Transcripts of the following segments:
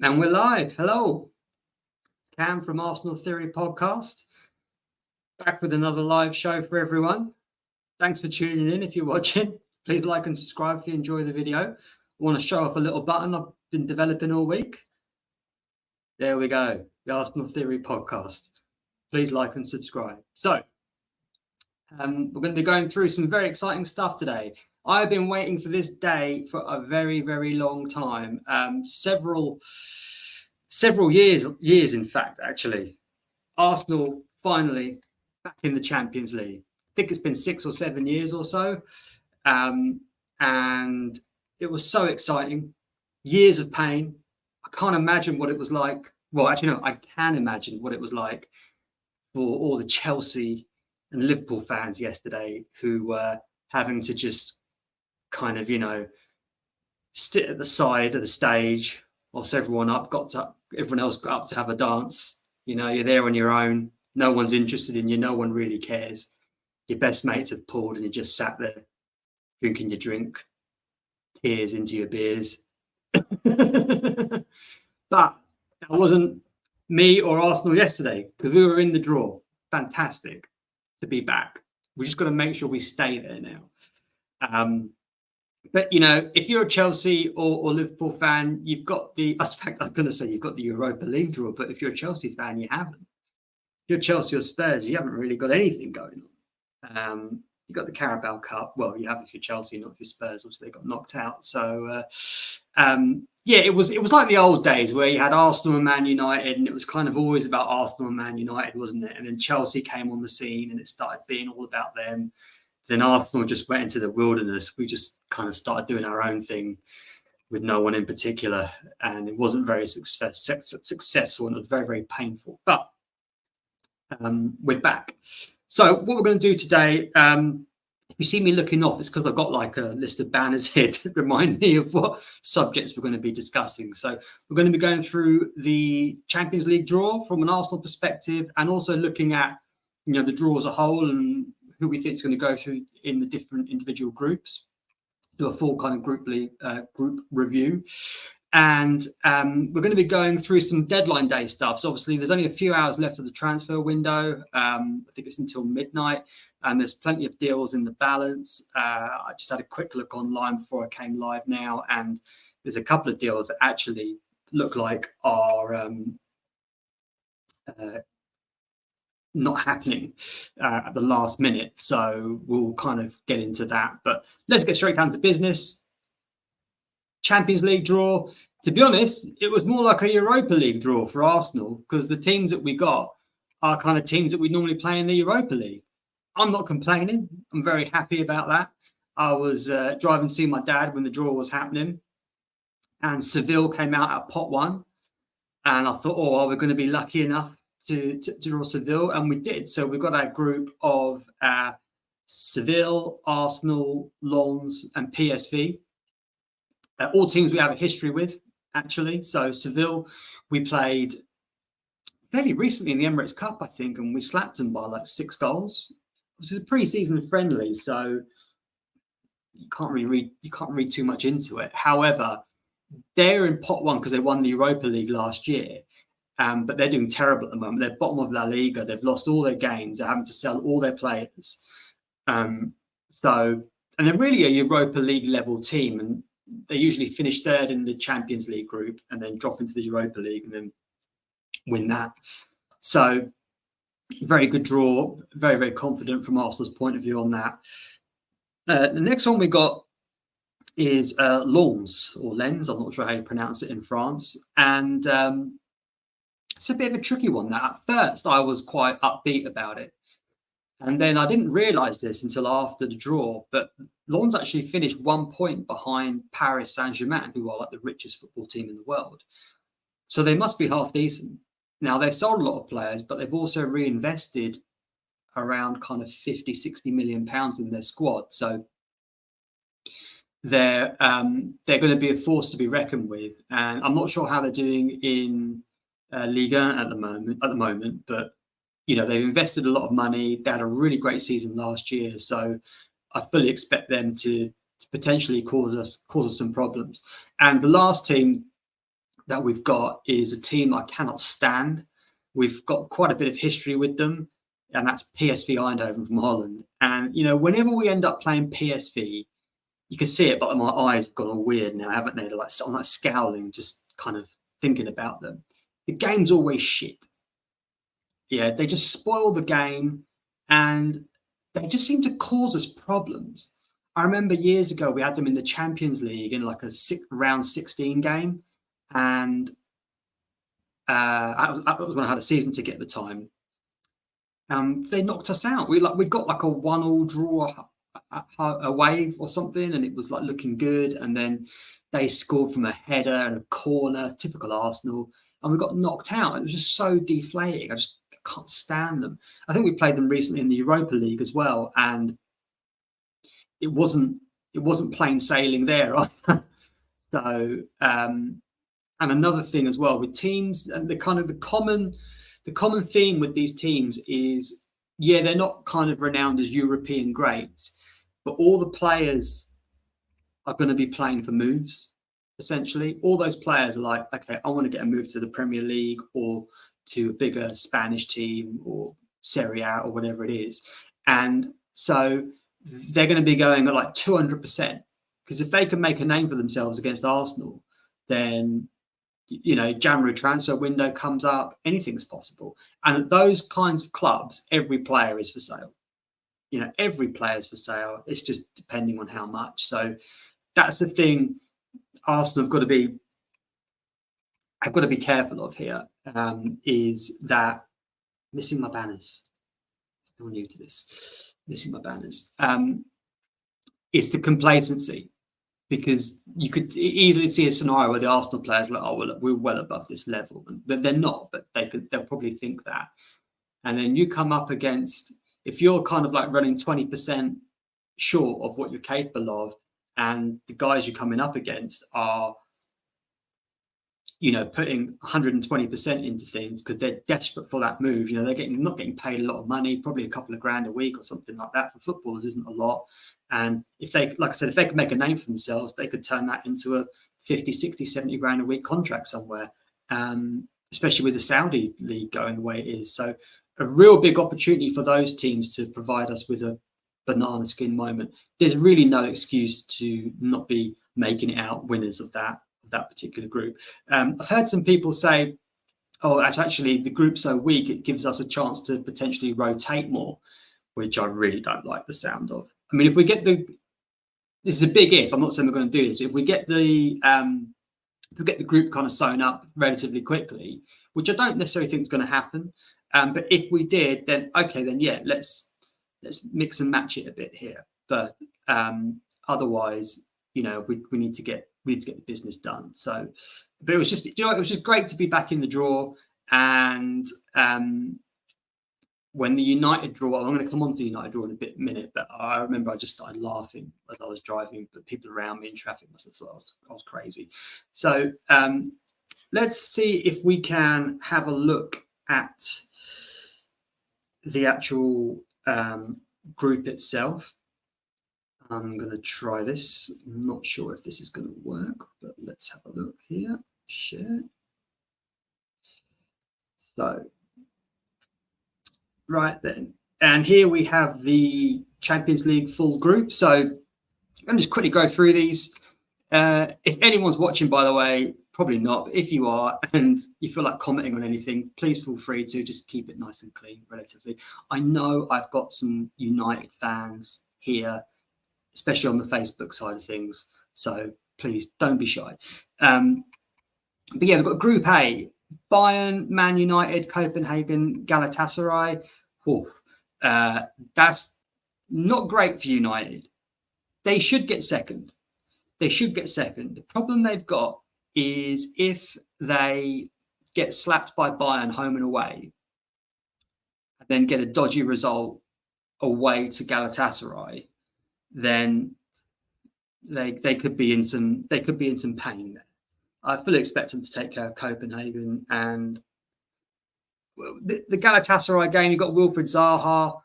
And we're live. Hello, Cam from Arsenal Theory Podcast. Back with another live show for everyone. Thanks for tuning in. If you're watching, please like and subscribe if you enjoy the video. I want to show off a little button I've been developing all week. There we go, the Arsenal Theory Podcast. Please like and subscribe. So, we're going to be going through some very exciting stuff today. I've been waiting for this day for a very, very long time. Several years, in fact, actually. Arsenal finally back in the Champions League. I think it's been 6 or 7 years or so. And it was so exciting. Years of pain. I can't imagine what it was like. Well, actually, no, I can imagine what it was like for all the Chelsea and Liverpool fans yesterday who were having to just kind of, sit at the side of the stage whilst everyone else got up to have a dance. You're there on your own. No one's interested in you. No one really cares. Your best mates have pulled and you just sat there drinking your drink, tears into your beers. But that wasn't me or Arsenal yesterday because we were in the draw. Fantastic to be back. We just got to make sure we stay there now. But if you're a Chelsea or Liverpool fan, you've got the. I'm going to say you've got the Europa League draw, but if you're a Chelsea fan, you haven't. If you're Chelsea or Spurs, you haven't really got anything going on. You've got the Carabao Cup. Well, you have if you're Chelsea, not if you're Spurs. Obviously, they got knocked out. So, it was like the old days where you had Arsenal and Man United, and it was kind of always about Arsenal and Man United, wasn't it? And then Chelsea came on the scene, and it started being all about them. Then Arsenal just went into the wilderness. We just kind of started doing our own thing with no one in particular, and it wasn't very successful, and it was very, very painful. But we're back. So what we're going to do today, if you see me looking off, it's because I've got like a list of banners here to remind me of what subjects we're going to be discussing. So we're going to be going through the Champions League draw from an Arsenal perspective, and also looking at the draw as a whole and who we think is going to go through in the different individual groups. Do a full kind of group review. And we're going to be going through some deadline day stuff. So obviously there's only a few hours left of the transfer window. I think it's until midnight, and there's plenty of deals in the balance. I just had a quick look online before I came live now, and there's a couple of deals that actually look like are not happening at the last minute. So we'll kind of get into that. But let's get straight down to business. Champions League draw. To be honest, it was more like a Europa League draw for Arsenal, because the teams that we got are kind of teams that we normally play in the Europa League. I'm not complaining. I'm very happy about that. I was driving to see my dad when the draw was happening, and Seville came out at pot 1. And I thought, are we going to be lucky enough to draw Seville? And we did. So we've got our group of Seville, Arsenal, Lens, and PSV. All teams we have a history with, actually. So Seville, we played fairly recently in the Emirates Cup, I think, and we slapped them by like 6 goals. It was a pre-season friendly, so you can't read too much into it. However, they're in pot 1 because they won the Europa League last year. But they're doing terrible at the moment. They're bottom of La Liga. They've lost all their games. They're having to sell all their players. And they're really a Europa League level team. And they usually finish third in the Champions League group and then drop into the Europa League and then win that. So very good draw. Very, very confident from Arsenal's point of view on that. The next one we got is Lens, or Lens. I'm not sure how you pronounce it in France. And it's a bit of a tricky one. That at first I was quite upbeat about it, and then I didn't realise this until after the draw. But Lens actually finished 1 point behind Paris Saint-Germain, who are like the richest football team in the world. So they must be half decent. Now they've sold a lot of players, but they've also reinvested around kind of 50, 60 million pounds in their squad. So they're going to be a force to be reckoned with. And I'm not sure how they're doing in Ligue 1 at the moment, but they've invested a lot of money. They had a really great season last year, so I fully expect them to potentially cause us some problems. And the last team that we've got is a team I cannot stand. We've got quite a bit of history with them, and that's PSV Eindhoven from Holland. And, you know, whenever we end up playing PSV, you can see it, but my eyes have gone all weird now, haven't they? They're like, I'm like scowling, just kind of thinking about them. The game's always shit. Yeah, they just spoil the game, and they just seem to cause us problems. I remember years ago we had them in the Champions League in like a round 16 game, and that was when I had a season ticket at the time. They knocked us out. We got like a 1-1 draw away or something, and it was like looking good. And then they scored from a header and a corner, typical Arsenal, and we got knocked out. It was just so deflating. I just can't stand them. I think we played them recently in the Europa League as well, and it wasn't plain sailing there either. So, and another thing as well with teams, and the common theme with these teams is, yeah, they're not kind of renowned as European greats, but all the players are going to be playing for moves. Essentially, all those players are like, okay, I want to get a move to the Premier League or to a bigger Spanish team or Serie A or whatever it is. And so they're going to be going at like 200%, because if they can make a name for themselves against Arsenal, then, you know, January transfer window comes up, anything's possible. And at those kinds of clubs, every player is for sale. You know, every player is for sale. It's just depending on how much. So that's the thing Arsenal have got to be careful of here, is that missing my banners. Still new to this. Missing my banners. It's the complacency, because you could easily see a scenario where the Arsenal players are like, oh, well, look, we're well above this level, but they're not. But they'll probably think that, and then you come up against, if you're kind of like running 20% short of what you're capable of, and the guys you're coming up against are, you know, putting 120% into things because they're desperate for that move. You know, they're not getting paid a lot of money, probably a couple of grand a week or something like that. For footballers, isn't a lot. And if they, like I said, if they could make a name for themselves, they could turn that into a 50, 60, 70 grand a week contract somewhere, especially with the Saudi league going the way it is. So a real big opportunity for those teams to provide us with a banana skin moment. There's really no excuse to not be making it out winners of that particular group. I've heard some people say, oh, actually the group's so weak, it gives us a chance to potentially rotate more, which I really don't like the sound of. I mean, if we get this is a big if, I'm not saying we're going to do this, if we get the group kind of sewn up relatively quickly, which I don't necessarily think is going to happen, but if we did, then okay, then yeah, let's mix and match it a bit here. But otherwise, you know, we need to get the business done. So, but it was just, you know, it was just great to be back in the draw. And when the United draw, I'm going to come on to the United draw in a minute, but I remember I just started laughing as I was driving, but people around me in traffic must have thought I was crazy. So let's see if we can have a look at the actual group itself. I'm going to try this. I'm not sure if this is going to work, but let's have a look here. Share. So, right then. And here we have the Champions League full group. So I'm going to just quickly go through these. If anyone's watching, by the way, probably not, but if you are and you feel like commenting on anything, please feel free to just keep it nice and clean, relatively. I know I've got some United fans here, especially on the Facebook side of things. So please don't be shy. But yeah, we've got Group A: Bayern, Man United, Copenhagen, Galatasaray. That's not great for United. They should get second. The problem they've got is if they get slapped by Bayern home and away, and then get a dodgy result away to Galatasaray, then they could be in some pain there. I fully expect them to take care of Copenhagen. And the Galatasaray game, you've got Wilfried Zaha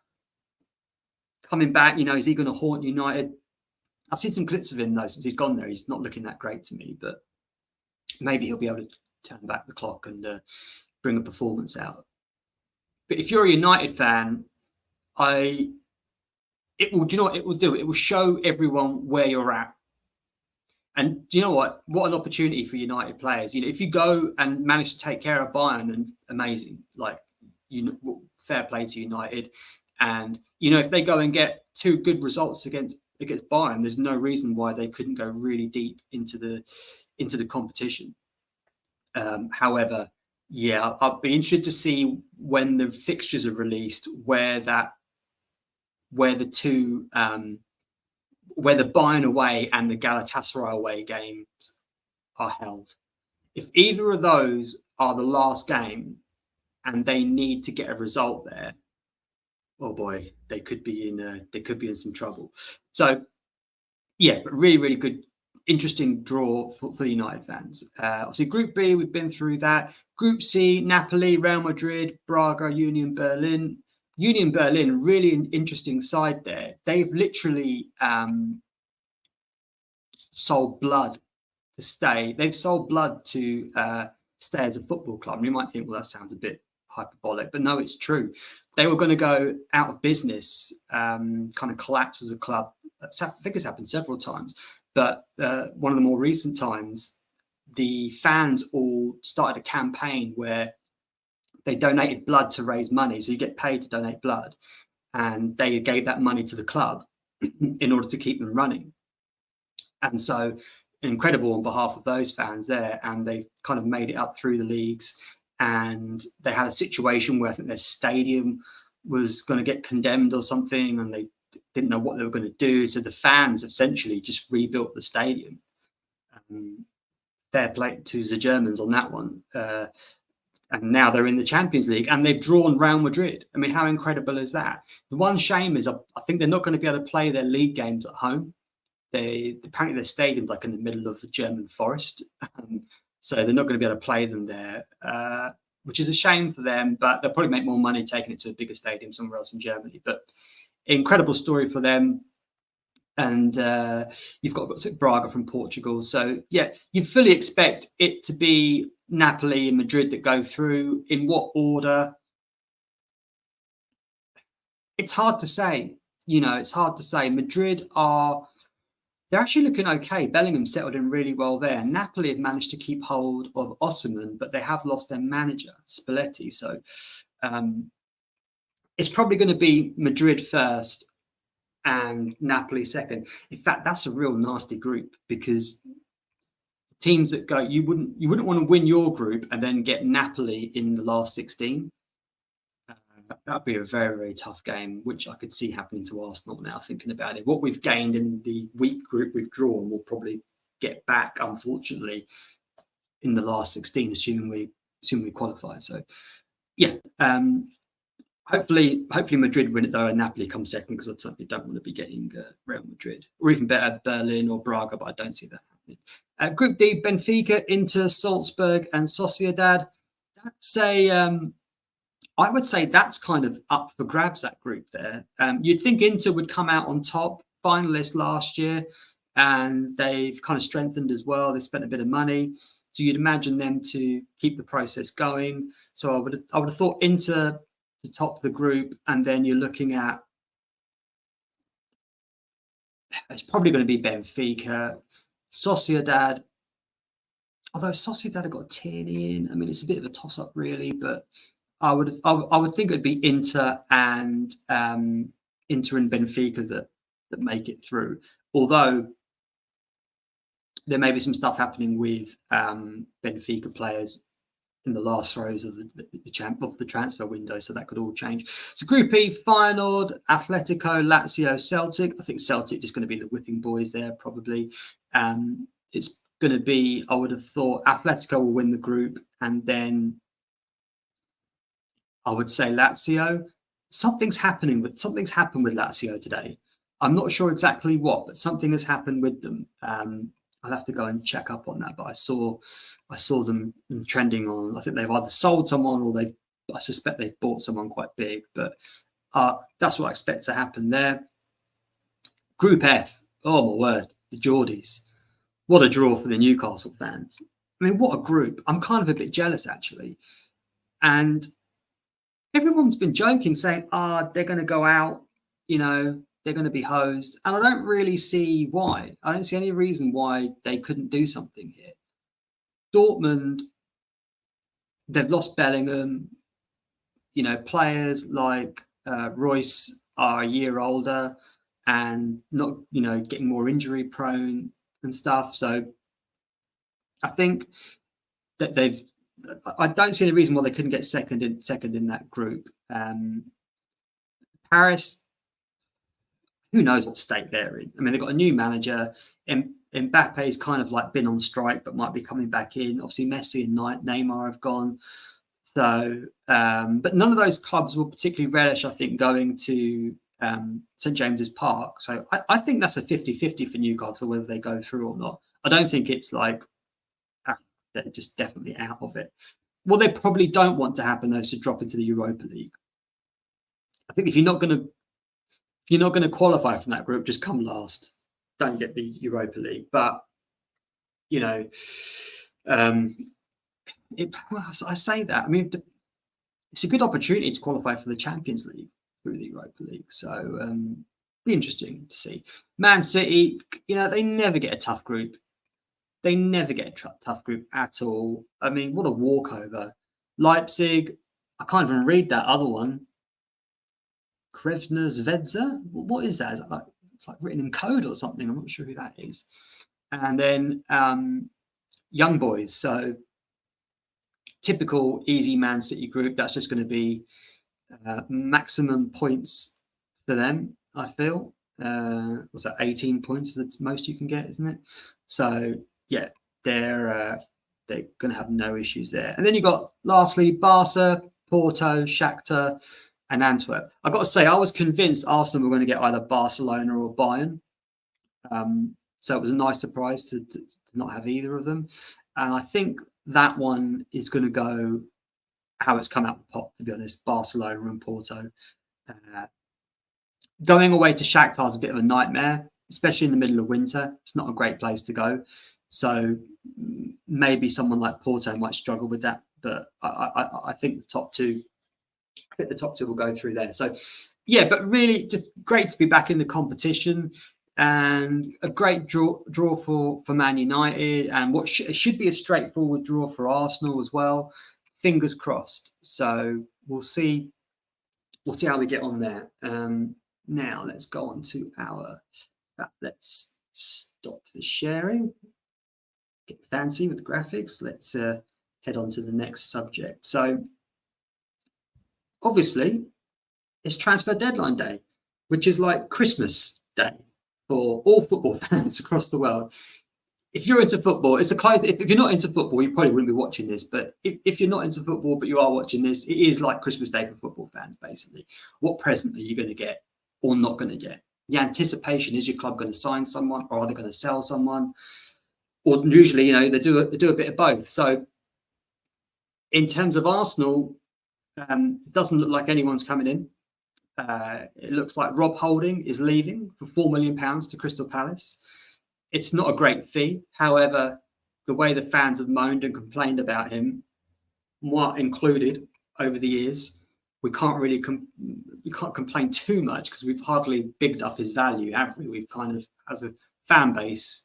coming back. You know, is he going to haunt United? I've seen some clips of him though since he's gone there. He's not looking that great to me, but maybe he'll be able to turn back the clock and bring a performance out. But if you're a United fan, do you know what it will do? It will show everyone where you're at. And do you know what? What an opportunity for United players. If you go and manage to take care of Bayern, and amazing, like, fair play to United. And, if they go and get 2 good results against Bayern, there's no reason why they couldn't go really deep into the competition. However, yeah, I'll be interested to see when the fixtures are released where the Bayern away and the Galatasaray away games are held. If either of those are the last game and they need to get a result there, oh boy, they could be in some trouble. So yeah, but really, really good, interesting draw for the United fans. Obviously, Group B, we've been through that. Group C, Napoli, Real Madrid, Braga, Union Berlin. Union Berlin, really an interesting side there. They've literally sold blood to stay. They've sold blood to stay as a football club. And you might think, well, that sounds a bit hyperbolic, but no, it's true. They were going to go out of business, kind of collapse as a club. I think it's happened several times, but one of the more recent times, the fans all started a campaign where they donated blood to raise money. So you get paid to donate blood, and they gave that money to the club in order to keep them running. And so incredible on behalf of those fans there. And they kind of made it up through the leagues. And they had a situation where I think their stadium was going to get condemned or something, and they didn't know what they were going to do. So the fans essentially just rebuilt the stadium. Fair play to the Germans on that one. And now they're in the Champions League, and they've drawn Real Madrid. I mean, how incredible is that? The one shame is I think they're not going to be able to play their league games at home. Apparently their stadium's like in the middle of the German forest. So they're not going to be able to play them there, which is a shame for them, but they'll probably make more money taking it to a bigger stadium somewhere else in Germany. But incredible story for them. And you've got Braga from Portugal. So, yeah, you'd fully expect it to be Napoli and Madrid that go through. In what order? It's hard to say. It's hard to say. Madrid they're actually looking okay. Bellingham settled in really well there. Napoli have managed to keep hold of Osimhen, but they have lost their manager, Spalletti. So it's probably going to be Madrid first and Napoli second. In fact, that's a real nasty group, because teams that go, you wouldn't want to win your group and then get Napoli in the last 16. That'd be a very, very tough game, which I could see happening to Arsenal now, thinking about it. What we've gained in the weak group we've drawn, we'll probably get back, unfortunately, in the last 16, assuming we qualify. So, yeah, hopefully Madrid win it, though, and Napoli come second, because I certainly don't want to be getting Real Madrid, or even better, Berlin or Braga, but I don't see that happening. Group D, Benfica, Inter, Salzburg, and Sociedad. That's I would say that's kind of up for grabs, that group there. You'd think Inter would come out on top, finalist last year, and they've kind of strengthened as well. They spent a bit of money, so you'd imagine them to keep the process going. So I would have thought Inter to top the group, and then you're looking at, it's probably going to be Benfica, Sociedad. Although Sociedad have got Tierney in, I mean, it's a bit of a toss-up, really, but I would think it'd be Inter and Benfica that make it through. Although there may be some stuff happening with Benfica players in the last throws of the transfer window, so that could all change. So Group E, Feyenoord, Atletico, Lazio, Celtic. I think Celtic just going to be the whipping boys there, probably. It's going to be, I would have thought, Atletico will win the group, and then I would say Lazio. Something's happened with Lazio today. I'm not sure exactly what, but something has happened with them. I'll have to go and check up on that. But I saw them trending on. I think they've either sold someone, or I suspect they've bought someone quite big. But that's what I expect to happen there. Group F. Oh my word, the Geordies! What a draw for the Newcastle fans. I mean, what a group. I'm kind of a bit jealous, actually. And everyone's been joking, saying, they're going to go out, they're going to be hosed. And I don't really see why. I don't see any reason why they couldn't do something here. Dortmund, they've lost Bellingham. Players like Royce are a year older and not, getting more injury prone and stuff. So I think that I don't see any reason why they couldn't get second in that group. Paris, who knows what state they're in? I mean, they've got a new manager. Mbappe's kind of like been on strike, but might be coming back in. Obviously, Messi and Neymar have gone. So, but none of those clubs will particularly relish, I think, going to St James's Park. So I think that's a 50-50 for Newcastle, whether they go through or not. I don't think it's like they're just definitely out of it. What they probably don't want to happen, though, is to drop into the Europa League. I think if you're not going to qualify from that group, just come last. Don't get the Europa League. But I say that. I mean, it's a good opportunity to qualify for the Champions League through the Europa League. So be interesting to see. Man City, they never get a tough group. They never get a tough group at all. I mean, what a walkover. Leipzig, I can't even read that other one. Krevna Zvezda? What is that? Is that like, it's like written in code or something? I'm not sure who that is. And then Young Boys. So typical easy Man City group. That's just going to be maximum points for them, I feel. What's that? 18 points? That's most you can get, isn't it? So yeah, they're going to have no issues there. And then you got lastly Barca, Porto, Shakhtar, and Antwerp. I've got to say, I was convinced Arsenal were going to get either Barcelona or Bayern. So it was a nice surprise to not have either of them. And I think that one is going to go how it's come out the pot, to be honest, Barcelona and Porto. Going away to Shakhtar is a bit of a nightmare, especially in the middle of winter. It's not a great place to go. So maybe someone like Porto might struggle with that. But I think the top two will go through there. So yeah, but really just great to be back in the competition. And a great draw for Man United, and what should be a straightforward draw for Arsenal as well. Fingers crossed. So we'll see how we get on there. Now let's go on to let's stop the sharing. Get fancy with the graphics. Let's head on to the next subject. So obviously it's transfer deadline day, which is like Christmas Day for all football fans across the world. If you're into football, it's a close. If you're not into football, you probably wouldn't be watching this. But if you're not into football, but you are watching this, it is like Christmas Day for football fans, basically. What present are you going to get or not going to get? The anticipation, is your club going to sign someone, or are they going to sell someone? Or usually, they do a bit of both. So in terms of Arsenal, it doesn't look like anyone's coming in. It looks like Rob Holding is leaving for £4 million to Crystal Palace. It's not a great fee. However, the way the fans have moaned and complained about him, moi included, over the years, we can't really complain too much because we've hardly bigged up his value, have we? We've kind of, as a fan base,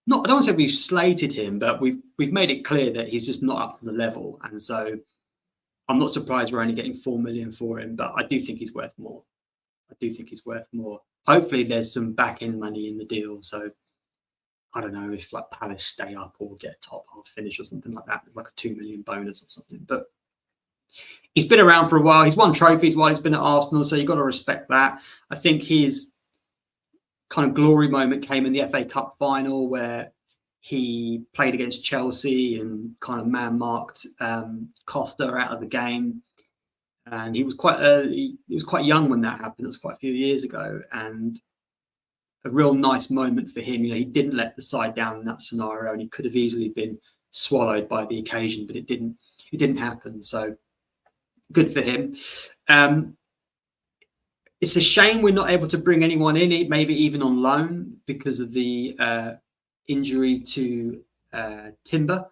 I don't want to say we've slated him, but we've made it clear that he's just not up to the level. And so I'm not surprised we're only getting £4 million for him, but I do think he's worth more. Hopefully there's some back-end money in the deal. So I don't know if like Palace stay up or get a top half finish or something like that, like a £2 million bonus or something. But he's been around for a while. He's won trophies while he's been at Arsenal, so you've got to respect that. I think his kind of glory moment came in the FA Cup final where he played against Chelsea and kind of man-marked Costa out of the game. And he was quite early. He was quite young when that happened. It was quite a few years ago. And a real nice moment for him. He didn't let the side down in that scenario, and he could have easily been swallowed by the occasion, but it didn't happen. So good for him. It's a shame we're not able to bring anyone in, maybe even on loan, because of the injury to Timber.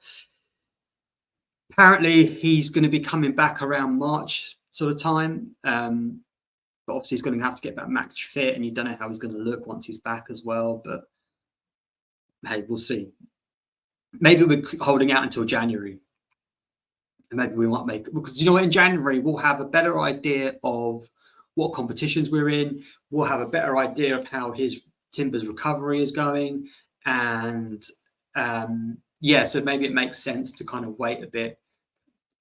Apparently, he's going to be coming back around March sort of time. But obviously, he's going to have to get back match fit, and you don't know how he's going to look once he's back as well. But hey, we'll see. Maybe we're holding out until January. And maybe we might make, because in January we'll have a better idea of what competitions we're in. We'll have a better idea of how his Timber's recovery is going, and so maybe it makes sense to kind of wait a bit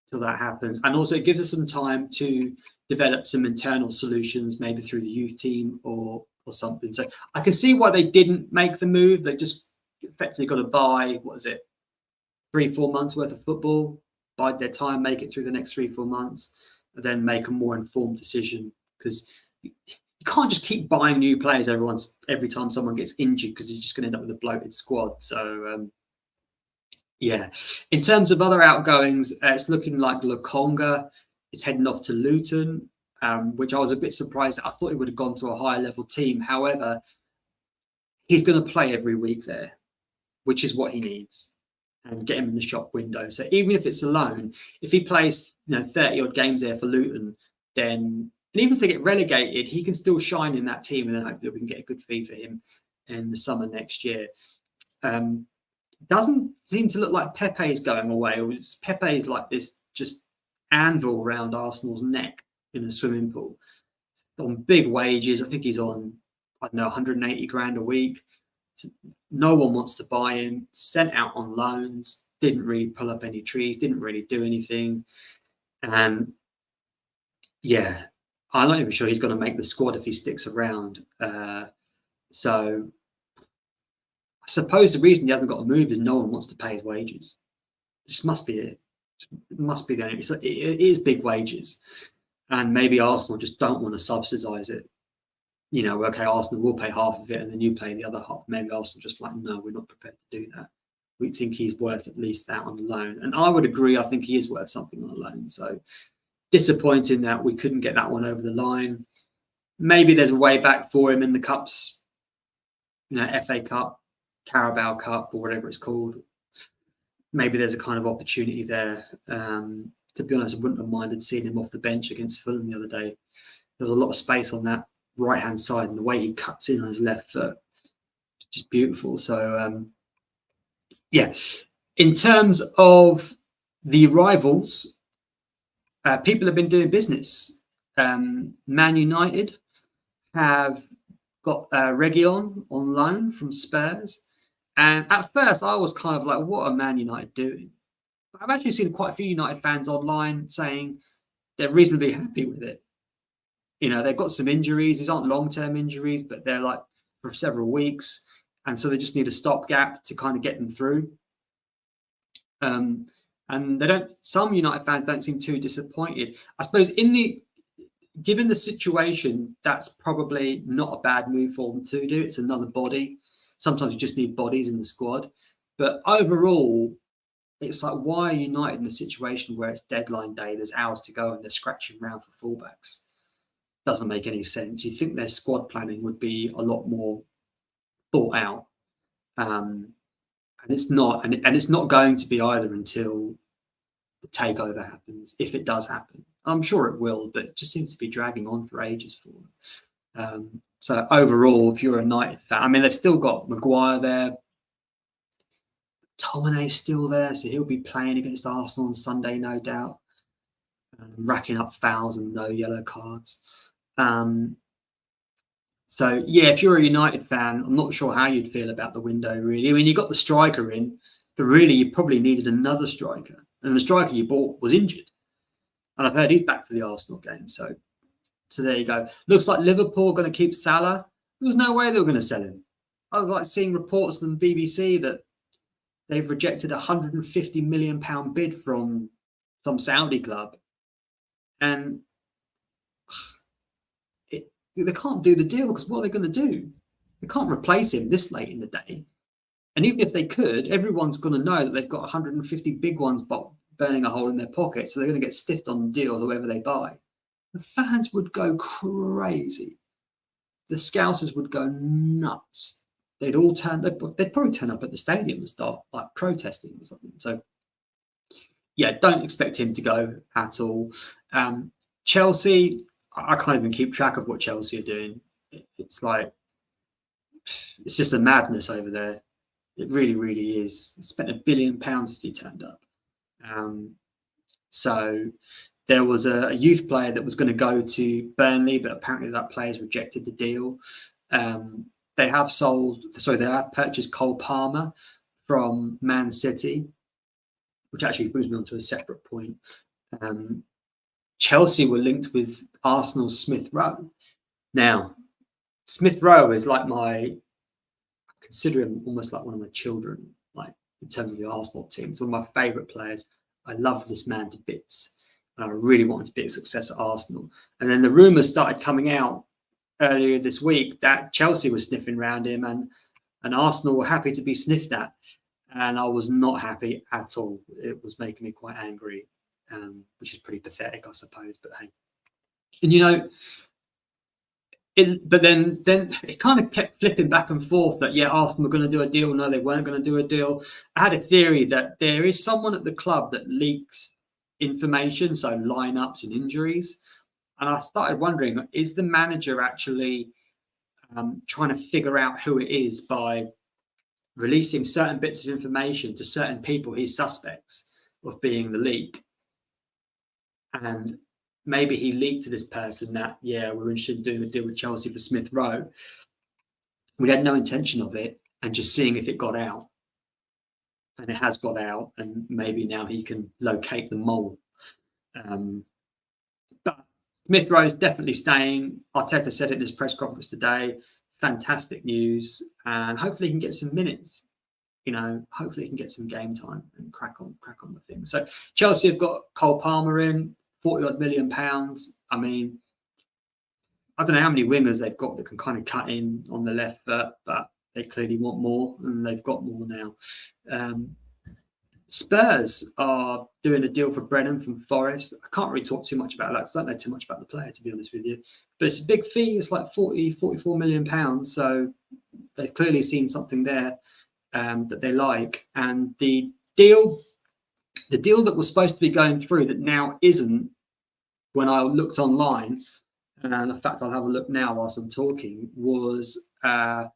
till that happens. And also, it gives us some time to develop some internal solutions, maybe through the youth team or something. So I can see why they didn't make the move. They just effectively got to buy 3-4 months worth of football. Bide their time, make it through the next 3-4 months, and then make a more informed decision. Because you can't just keep buying new players every time someone gets injured, because you're just going to end up with a bloated squad. So in terms of other outgoings, it's looking like Lokonga is heading off to Luton, which I was a bit surprised at. I thought he would have gone to a higher level team. However, he's going to play every week there, which is what he needs, and get him in the shop window. So even if it's a loan, if he plays 30 odd games there for Luton, then, and even if they get relegated, he can still shine in that team, and then hopefully we can get a good fee for him in the summer next year. Doesn't seem to look like Pepe is going away. Pepe is like this just anvil around Arsenal's neck in a swimming pool. On big wages. I think he's on, 180 grand a week. No one wants to buy him. Sent out on loans. Didn't really pull up any trees. Didn't really do anything. And I'm not even sure he's going to make the squad if he sticks around. So I suppose the reason he hasn't got a move is no one wants to pay his wages. This must be it. It must be the only. It is big wages, and maybe Arsenal just don't want to subsidise it. Okay, Arsenal will pay half of it, and then you pay the other half. Maybe Arsenal just like, no, we're not prepared to do that. We think he's worth at least that on loan, and I would agree. I think he is worth something on a loan. So disappointing that we couldn't get that one over the line. Maybe there's a way back for him in the cups, FA Cup, Carabao Cup, or whatever it's called. Maybe there's a kind of opportunity there. To be honest, I wouldn't have minded seeing him off the bench against Fulham the other day. There was a lot of space on that right-hand side, and the way he cuts in on his left foot, just beautiful. So, in terms of the rivals, people have been doing business. Man United have got Reguilon on loan from Spurs. And at first, I was kind of like, what are Man United doing? But I've actually seen quite a few United fans online saying they're reasonably happy with it. They've got some injuries. These aren't long-term injuries, but they're like for several weeks. And so they just need a stopgap to kind of get them through. And some United fans don't seem too disappointed. I suppose given the situation, that's probably not a bad move for them to do. It's another body. Sometimes you just need bodies in the squad. But overall, it's like, why are United in a situation where it's deadline day, there's hours to go, and they're scratching around for fullbacks? Doesn't make any sense. You'd think their squad planning would be a lot more thought out. And it's not. And it's not going to be either until the takeover happens, if it does happen. I'm sure it will, but it just seems to be dragging on for ages for them. So overall, if you're a United fan, they've still got Maguire there. Tominay's still there, so he'll be playing against Arsenal on Sunday, no doubt, racking up fouls and no yellow cards. So, if you're a United fan, I'm not sure how you'd feel about the window, really. You got the striker in, but really you probably needed another striker. And the striker you bought was injured. And I've heard he's back for the Arsenal game. So there you go. Looks like Liverpool are going to keep Salah. There was no way they were going to sell him. I was like seeing reports on the BBC that they've rejected a £150 million bid from some Saudi club. And they can't do the deal, because what are they going to do? They can't replace him this late in the day. And even if they could, everyone's going to know that they've got 150 big ones burning a hole in their pocket. So they're going to get stiffed on the deal, whoever they buy. The fans would go crazy. The Scousers would go nuts. they'd all turn. They'd probably turn up at the stadium and start like protesting or something. So yeah, don't expect him to go at all. Chelsea, I can't even keep track of what Chelsea are doing. It's like, it's just a madness over there. It really, really is. He spent £1 billion since he turned up. So there was a youth player that was going to go to Burnley, but apparently that player's rejected the deal. They have purchased Cole Palmer from Man City, which actually brings me on to a separate point. Chelsea were linked with Arsenal's Smith Rowe. Now, Smith Rowe is like I consider him almost like one of my children, like in terms of the Arsenal team. He's one of my favourite players. I love this man to bits, and I really wanted to be a success at Arsenal. And then the rumours started coming out earlier this week that Chelsea was sniffing around him, and Arsenal were happy to be sniffed at. And I was not happy at all. It was making me quite angry, which is pretty pathetic, I suppose. But hey, and but then it kind of kept flipping back and forth that, yeah, Arsenal were going to do a deal. No, they weren't going to do a deal. I had a theory that there is someone at the club that leaks information, so lineups and injuries. And I started wondering, is the manager actually trying to figure out who it is by releasing certain bits of information to certain people he's suspects of being the leak? And maybe he leaked to this person that, yeah, we're interested in doing a deal with Chelsea for Smith Rowe. We had no intention of it, and just seeing if it got out. And it has got out, and maybe now he can locate the mole. But Smith Rowe is definitely staying. Arteta said it in his press conference today. Fantastic news, and hopefully he can get some minutes. Hopefully he can get some game time and crack on the thing. So Chelsea have got Cole Palmer in, £40-odd million. I mean, I don't know how many wingers they've got that can kind of cut in on the left foot, but they clearly want more, and they've got more now. Spurs are doing a deal for Brennan from Forest. I can't really talk too much about that because I don't know too much about the player, to be honest with you. But it's a big fee. It's like £44 million. So they've clearly seen something there that they like. And the deal that was supposed to be going through that now isn't, when I looked online, and in fact I'll have a look now whilst I'm talking, was in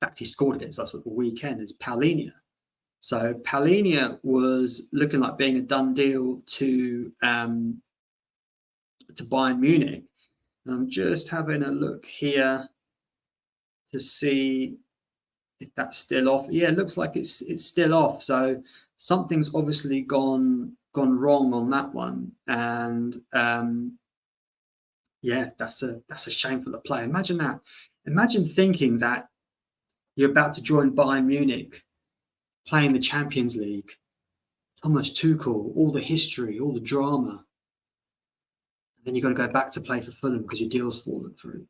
fact he scored against us at the weekend, is Paulinho. So Paulinho was looking like being a done deal to Bayern Munich. And I'm just having a look here to see if that's still off. Yeah, it looks like it's still off. So something's obviously gone wrong on that one. And yeah, that's a shame for the player. Imagine that. Imagine thinking that you're about to join Bayern Munich, playing the Champions League, Thomas Tuchel, all the history, all the drama. And then you've got to go back to play for Fulham because your deal's fallen through.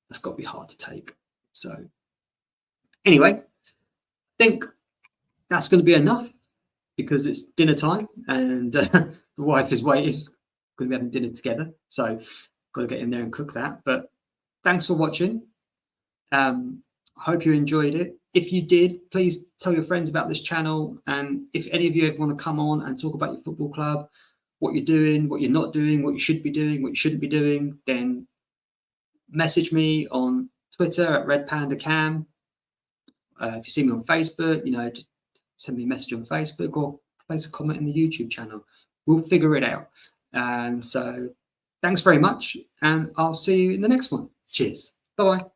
That's got to be hard to take. So anyway, I think that's going to be enough because it's dinner time and the wife is waiting. We're going to be having dinner together. So got to get in there and cook that. But thanks for watching. I hope you enjoyed it. If you did, please tell your friends about this channel. And if any of you ever want to come on and talk about your football club, what you're doing, what you're not doing, what you should be doing, what you shouldn't be doing, then message me on Twitter at RedPandaCam. If you see me on Facebook, just send me a message on Facebook or place a comment in the YouTube channel. We'll figure it out. And so thanks very much. And I'll see you in the next one. Cheers. Bye-bye.